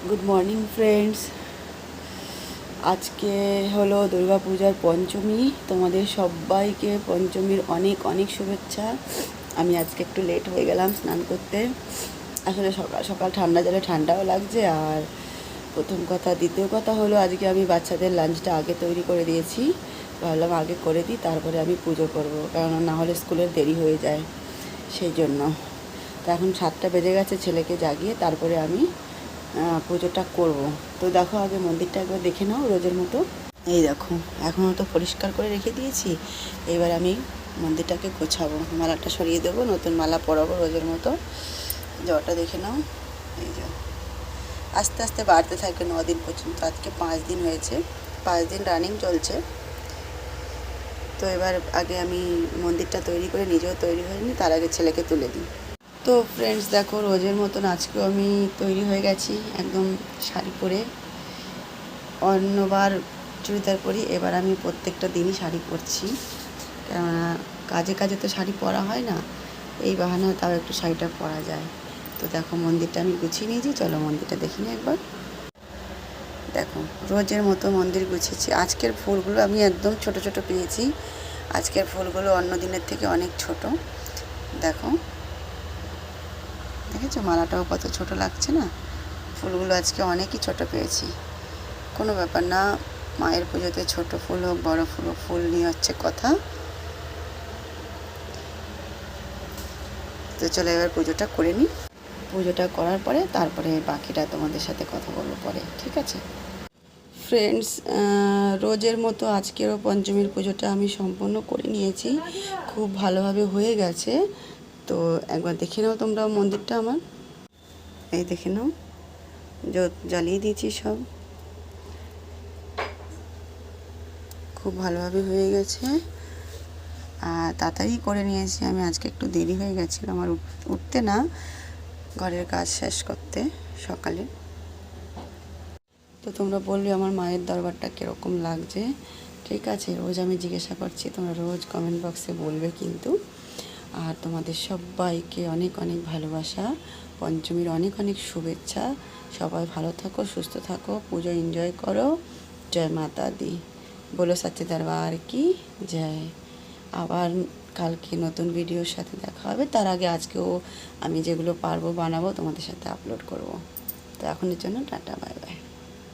Good morning friends. আজকে হলো দুর্গা পূজার পঞ্চমী। তোমাদের সবাইকে পঞ্চমীর অনেক অনেক শুভেচ্ছা। আমি আজকে একটু লেট হয়ে গেলাম স্নান করতে। আসলে সকাল সকাল ঠান্ডা জলে ঠান্ডাও লাগছে। আর প্রথম কথা, দ্বিতীয় কথা হলো আজকে আমি বাচ্চাদের লাঞ্চটা আগে তৈরি করে দিয়েছি। ভাবলাম আগে করে দিই, তারপরে আমি পুজো করবো, কারণ না হলে স্কুলের দেরি হয়ে যায়, সেই জন্য। তো এখন 7টা বেজে গেছে, ছেলেকে জাগিয়ে তারপরে আমি পুজোটা করব। তো দেখো, আগে মন্দিরটা একবার দেখে নাও রোজের মতো। এই দেখো, এখনও তো পরিষ্কার করে রেখে দিয়েছি। এবার আমি মন্দিরটাকে গোছাবো, মালাটা সরিয়ে দেবো, নতুন মালা পরাবো রোজের মতো। জলটা দেখে নাও। এই যে আস্তে আস্তে বাড়তে থাকে 9 দিন পর্যন্ত। আজকে 5 দিন হয়েছে, 5 দিন রানিং চলছে। তো এবার আগে আমি মন্দিরটা তৈরি করে, নিজেও তৈরি হয়নি, তার আগে ছেলেকে তুলে দিই। তো ফ্রেন্ডস দেখো, রোজের মতন আজকেও আমি তৈরি হয়ে গেছি একদম শাড়ি পরে। অন্যবার চুড়িদার পরি, এবার আমি প্রত্যেকটা দিনই শাড়ি পরছি, কেননা কাজে কাজে তো শাড়ি পরা হয় না। এই বাহানা তাও একটু শাড়িটা পরা যায়। তো দেখো, মন্দিরটা আমি গুছিয়ে নিয়েছি, চলো মন্দিরটা দেখি নি একবার। দেখো, রোজের মতো মন্দির গুছিয়েছি। আজকের ফুলগুলো আমি একদম ছোট ছোট পেয়েছি। আজকের ফুলগুলো অন্য দিনের থেকে অনেক ছোট। দেখো, দেখেছো মালাটাও কত ছোট লাগছে না? ফুলগুলো আজকে অনেকই ছোট পেয়েছি। কোনো ব্যাপার না, মায়ের পুজোতে ছোট ফুল হোক বড় ফুল হোক, ফুল নিয়ে হচ্ছে কথা। তো চলো এবার পুজোটা করে নিই। পুজোটা করার পরে তারপরে বাকিটা তোমাদের সাথে কথা বলবো পরে, ঠিক আছে ফ্রেন্ডস? রোজের মতো আজকেরও পঞ্চমীর পুজোটা আমি সম্পন্ন করে নিয়েছি, খুব ভালোভাবে হয়ে গেছে। তো একবার দেখে নাও তোমরাও মন্দিরটা আমার। এই দেখে নাও, জ্বালিয়ে দিয়েছি সব, খুব ভালোভাবে হয়ে গেছে। আর তাড়াতাড়ি করে নিয়েছি আমি, আজকে একটু দেরি হয়ে গেছিলো আমার উঠতে, না ঘরের কাজ শেষ করতে সকালে। তো তোমরা বলবে আমার মায়ের দরবারটা কীরকম লাগছে। ঠিক আছে, রোজ আমি জিজ্ঞাসা করছি, তোমরা রোজ কমেন্ট বক্সে বলবে কিন্তু। আর তোমাদের সবাইকে অনেক অনেক ভালোবাসা, পঞ্চমীর অনেক অনেক শুভেচ্ছা। সবাই ভালো থাকো, সুস্থ থাকো, পুজো এনজয় করো। জয় মাতা দি, বলো সচ্চে দরবার কি জয়। আবার কালকে নতুন ভিডিওর সাথে দেখা হবে। তার আগে আজকেও আমি যেগুলো পারবো বানাবো, তোমাদের সাথে আপলোড করব। তো এখনের জন্য টাটা, বাই বাই।